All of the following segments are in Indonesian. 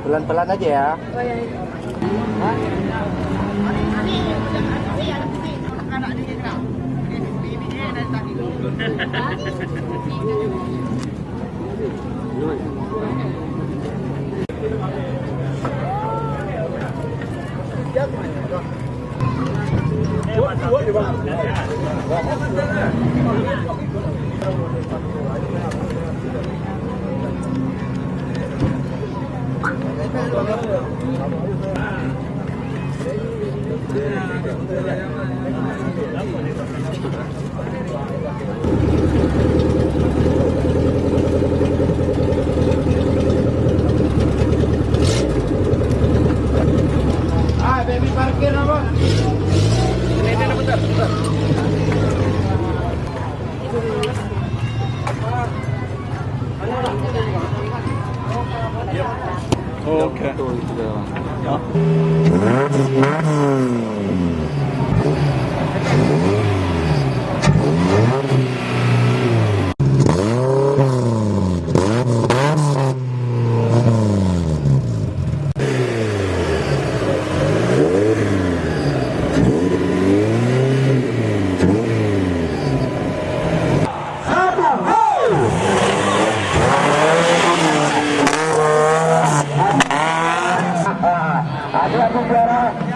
Pelan-pelan aja ya. Oh ya. Baby parkir apa? Ini bentar. Oke. Ya.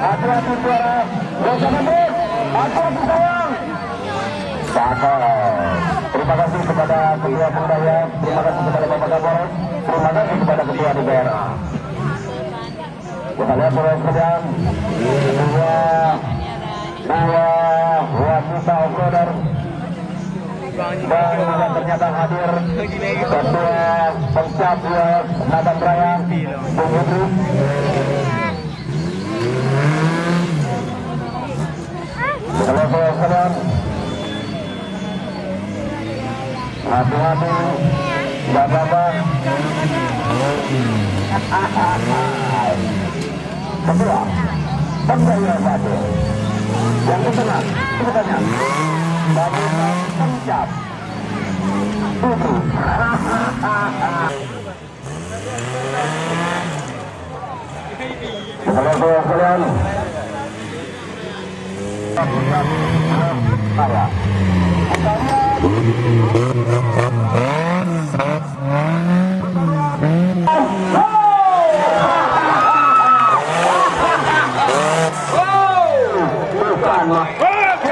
Hati-hati suara, gosok gendut, hati-hati sayang. Terima kasih kepada Ketua Budaya, terima kasih kepada Bapak Kapolres, terima kasih kepada Ketua di daerah. Kita lihat sekalian, dua wanita offroader dan juga ternyata hadir ketua pencap Naban Raya, Bung Idris. Kalau sekalian, hati-hati, bapak-bapak. Kedua, penggaya hadir. Yang kedua, sebenarnya bangunan pencap. Kalau sekalian, saya.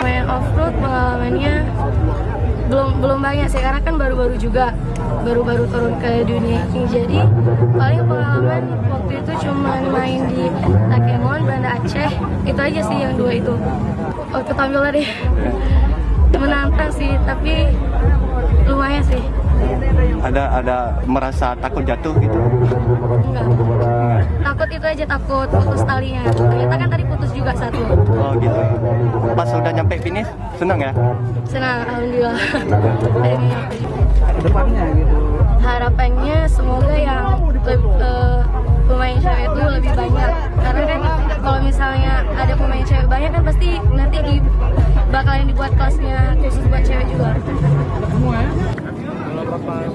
Main offroad pengalamannya belum banyak sih, karena kan baru-baru turun ke dunia ini. Jadi paling pengalaman waktu itu cuma main di Takemon, Banda Aceh, itu aja sih, yang dua itu. Waktu tampil tadi menantang sih, tapi lumayan sih. Ada merasa takut jatuh gitu? Enggak. Takut itu aja, takut putus talinya. Ternyata kan tadi putus juga satu. Oh gitu. Pas udah nyampe finish, senang ya? Senang, alhamdulillah. Akhirnya nyampe. Depannya gitu. Harapannya semoga yang pemain cewek itu lebih banyak, karena kan kalau misalnya ada pemain cewek banyak kan pasti nanti bakalan dibuat kelasnya khusus buat cewek juga. Semua ya? Kalau bapak